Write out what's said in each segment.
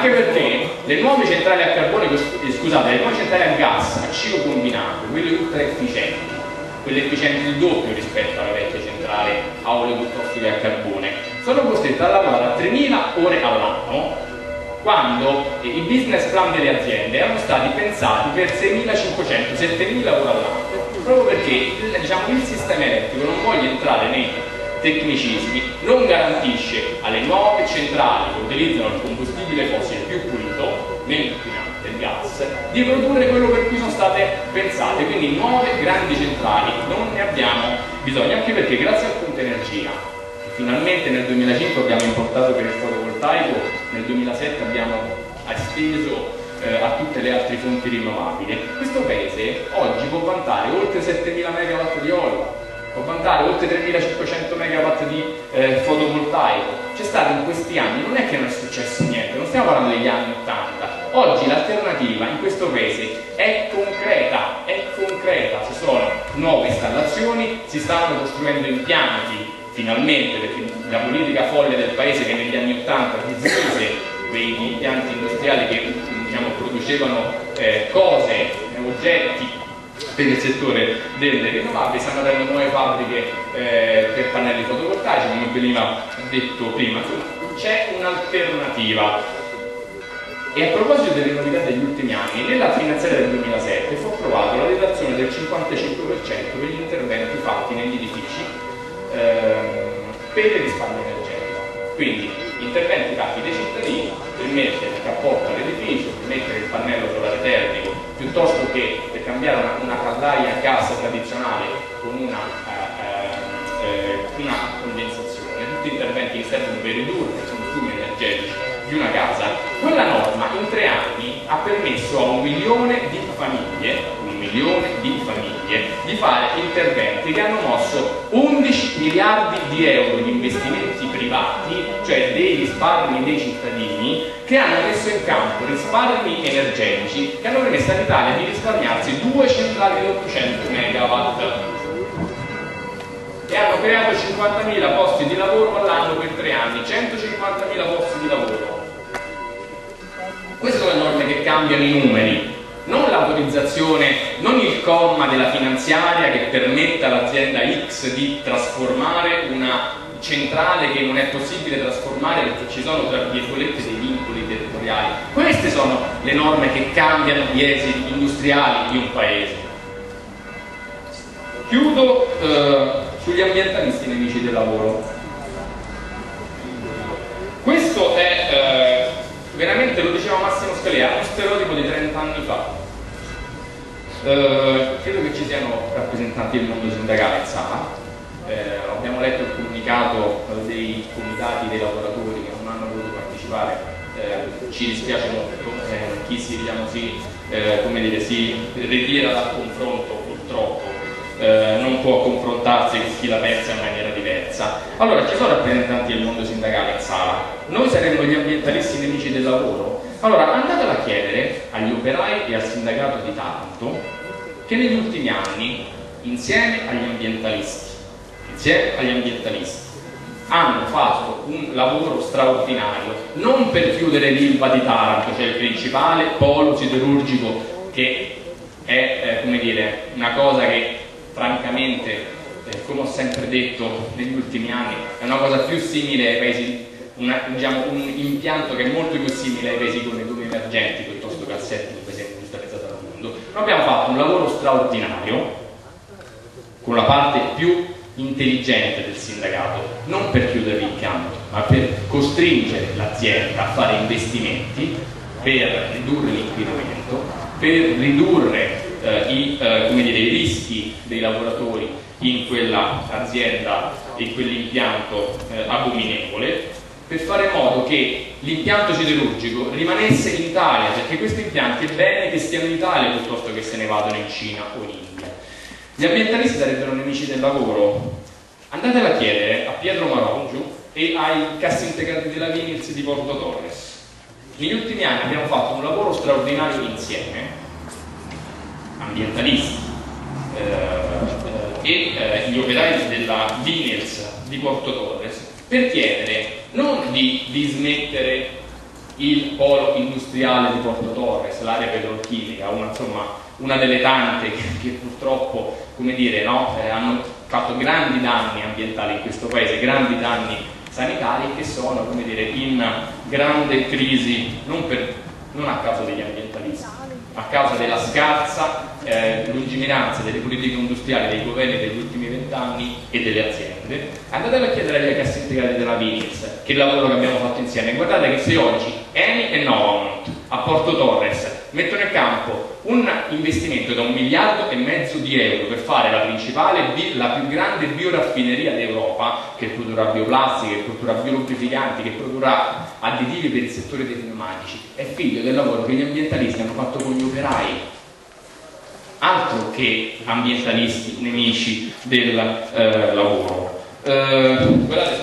Anche perché le nuove centrali a carbone, scusate, le nuove centrali a gas a ciclo combinato, quelle ultra efficienti, quelle efficienti il doppio rispetto alla vecchia centrale a olio piuttosto che a carbone, sono costrette a lavorare a 3.000 ore all'anno, quando i business plan delle aziende erano stati pensati per 6.500, 7.000 ore all'anno, proprio perché il sistema elettrico, non voglio entrare nei tecnicismi, non garantisce alle nuove centrali che utilizzano il combustibile fossile più pulito, meno inquinante, il gas, di produrre quello per cui sono state pensate. Quindi nuove grandi centrali non ne abbiamo bisogno, anche perché grazie al punto energia, finalmente nel 2005 abbiamo importato per il fotovoltaico, nel 2007 abbiamo esteso a tutte le altre fonti rinnovabili. Questo paese oggi può vantare oltre 7.000 MW di olio, può vantare oltre 3.500 MW di fotovoltaico. C'è stato in questi anni, non è che non è successo niente, non stiamo parlando degli anni 80. Oggi l'alternativa in questo paese è concreta, ci sono nuove installazioni, si stanno costruendo impianti, finalmente, perché la politica folle del paese che negli anni 80 dismise quei impianti industriali che producevano cose, oggetti per il settore delle rinnovabili, stanno avendo nuove fabbriche per pannelli fotovoltaici, come veniva detto prima. C'è un'alternativa. E a proposito delle novità degli ultimi anni, nella finanziaria del 2007 fu approvato la detrazione del 55% per gli interventi fatti negli edifici per il risparmio energetico. Quindi interventi fatti dai cittadini per mettere il cappotto all'edificio, per mettere il pannello solare termico, piuttosto che per cambiare una caldaia a gas tradizionale con una condensazione, tutti interventi che servono per ridurre i consumi energetici di una casa. Quella norma in 3 anni ha permesso a 1 milione di famiglie di fare interventi che hanno mosso 11 miliardi di euro di investimenti privati, cioè dei risparmi dei cittadini, che hanno messo in campo risparmi energetici che hanno permesso all'Italia di risparmiarsi 2 centrali di 800 MW e hanno creato 50.000 posti di lavoro all'anno per 3 anni, 150.000 posti di lavoro. Queste sono le norme che cambiano i numeri, non l'autorizzazione, non il comma della finanziaria che permetta all'azienda X di trasformare una centrale che non è possibile trasformare perché ci sono, tra virgolette, dei vincoli territoriali. Queste sono le norme che cambiano gli esiti industriali di un paese. Chiudo sugli ambientalisti nemici del lavoro. Questo è veramente, lo diceva Massimo Scalea, uno stereotipo di 30 anni fa. Credo che ci siano rappresentanti del mondo sindacale in sala. Abbiamo letto il comunicato dei comitati dei lavoratori che non hanno voluto partecipare. Ci dispiace molto, chi si ritira dal confronto purtroppo non può confrontarsi con chi la pensa in maniera diversa. Allora, ci sono rappresentanti del mondo sindacale in sala, noi saremmo gli ambientalisti nemici del lavoro? Allora, andatelo a chiedere agli operai e al sindacato di Taranto, che negli ultimi anni, insieme agli ambientalisti, hanno fatto un lavoro straordinario, non per chiudere l'Ilva di Taranto, cioè il principale polo siderurgico, che è come dire, una cosa che francamente, come ho sempre detto negli ultimi anni, è una cosa più simile ai paesi, un impianto che è molto più simile ai paesi con economie emergenti piuttosto che al settimo paese industrializzato al mondo. Noi abbiamo fatto un lavoro straordinario con la parte più intelligente del sindacato, non per chiudere l'impianto, ma per costringere l'azienda a fare investimenti per ridurre l'inquinamento, per ridurre i rischi dei lavoratori in quella azienda, in quell'impianto abominevole, per fare in modo che l'impianto siderurgico rimanesse in Italia, perché questi impianti è bene che stiano in Italia piuttosto che se ne vadano in Cina o in India. Gli ambientalisti sarebbero nemici del lavoro? Andatelo a chiedere a Pietro Marocchio e ai cassaintegrati della Vinyls di Porto Torres. Negli ultimi anni abbiamo fatto un lavoro straordinario insieme, ambientalisti e gli operai della Vinyls di Porto Torres, per chiedere non di dismettere il polo industriale di Porto Torres, l'area petrolchimica, una delle tante che purtroppo, come dire, no, hanno fatto grandi danni ambientali in questo paese, grandi danni sanitari, che sono, come dire, in grande crisi non a causa degli ambientalisti, a causa della scarsa lungimiranza delle politiche industriali dei governi degli ultimi 20 anni e delle aziende. Andatelo a chiedere agli cassintegrati della Vinyls che lavoro che abbiamo fatto insieme. Guardate che se oggi Eni e Novamont a Porto Torres mettono in campo un investimento da 1,5 miliardi di euro per fare la più grande bioraffineria d'Europa, che produrrà bioplastiche, che produrrà biolubrificanti, che produrrà additivi per il settore dei pneumatici, è figlio del lavoro che gli ambientalisti hanno fatto con gli operai, altro che ambientalisti nemici del lavoro. Guardate,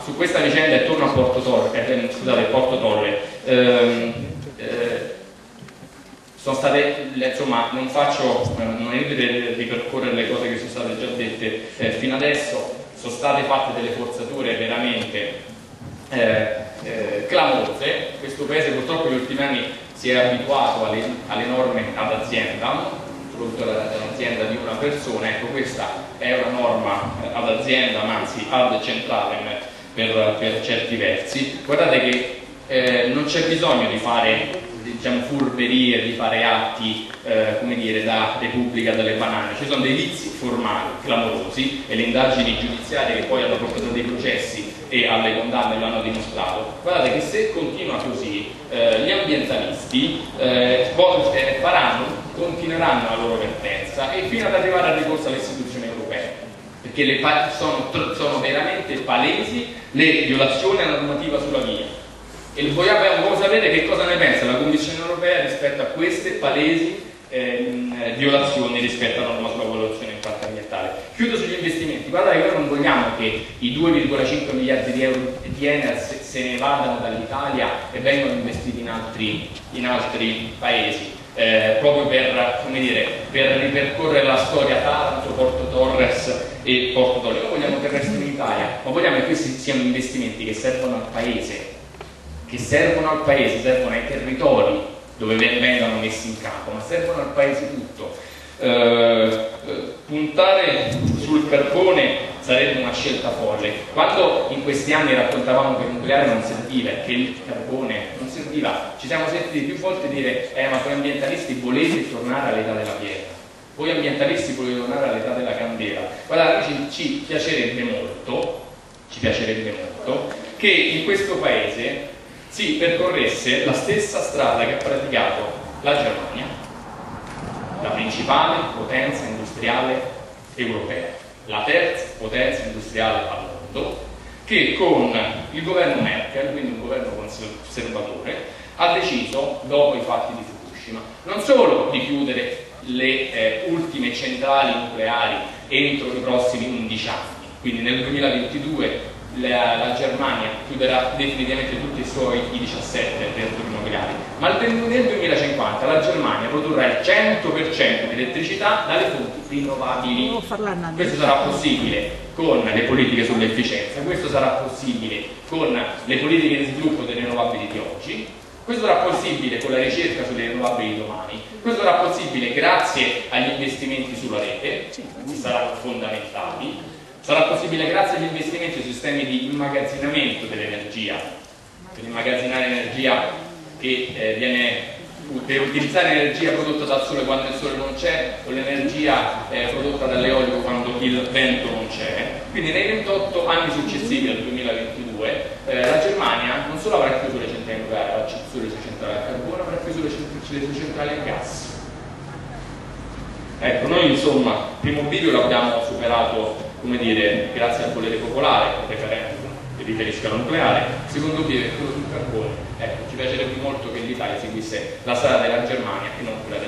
su questa vicenda, e torno a Porto Tolle, sono state, insomma, non è inutile ripercorrere le cose che sono state già dette fino adesso. Sono state fatte delle forzature veramente clamorose. Questo paese purtroppo negli ultimi anni si è abituato alle norme ad azienda, soprattutto all'azienda di una persona. Ecco, questa è una norma ad azienda, ma anzi ad centrale per certi versi. Guardate che non c'è bisogno di fare, diciamo, furberie, di fare atti come dire, da Repubblica delle banane. Ci sono dei vizi formali clamorosi e le indagini giudiziarie che poi hanno portato dei processi e alle condanne l'hanno dimostrato. Guardate che se continua così gli ambientalisti continueranno la loro vertenza e fino ad arrivare al ricorso alle istituzioni europee, perché sono veramente palesi le violazioni alla normativa sulla via. E vogliamo sapere che cosa ne pensa la Commissione europea rispetto a queste palesi violazioni rispetto alla norma sulla valutazione impatto ambientale. Chiudo sugli investimenti. Guardate che noi non vogliamo che i 2,5 miliardi di euro di Enel se ne vadano dall'Italia e vengano investiti in altri paesi, proprio per, come dire, per ripercorrere la storia Taranto, Porto Torres e Porto Tolle. Noi vogliamo che restino in Italia, ma vogliamo che questi siano investimenti che servono al paese, servono ai territori dove vengano messi in campo, ma servono al paese tutto. Puntare sul carbone sarebbe una scelta folle. Quando in questi anni raccontavamo che il nucleare non serviva e che il carbone non serviva, ci siamo sentiti più volte dire ma voi ambientalisti volete tornare all'età della pietra, voi ambientalisti volete tornare all'età della candela. Guardate, ci piacerebbe molto che in questo paese si percorresse la stessa strada che ha praticato la Germania, la principale potenza industriale europea, la terza potenza industriale al mondo, che con il governo Merkel, quindi un governo conservatore, ha deciso, dopo i fatti di Fukushima, non solo di chiudere le ultime centrali nucleari entro i prossimi 11 anni, quindi nel 2022 la Germania chiuderà definitivamente tutti i 17 reattori nucleari, ma nel 2050 la Germania produrrà il 100% di elettricità dalle fonti rinnovabili. Questo sarà possibile con le politiche sull'efficienza, questo sarà possibile con le politiche di sviluppo delle rinnovabili di oggi, questo sarà possibile con la ricerca sulle rinnovabili di domani, questo sarà possibile grazie agli investimenti sulla rete, che saranno fondamentali. Sarà possibile grazie agli investimenti sui sistemi di immagazzinamento dell'energia, per immagazzinare energia che per utilizzare l'energia prodotta dal sole quando il sole non c'è o l'energia prodotta dall'eolico quando il vento non c'è. Quindi nei 28 anni successivi al 2022 la Germania non solo avrà chiuso le centrali nucleari, avrà chiuso le centrali a carbone, avrà chiuso le centrali a gas. Ecco, noi insomma il primo bivio l'abbiamo superato, come dire, grazie al volere popolare, al referendum che riferisca al nucleare. Il secondo bivio è quello sul carbone. Ecco, ci piacerebbe molto che l'Italia seguisse la strada della Germania e non quella della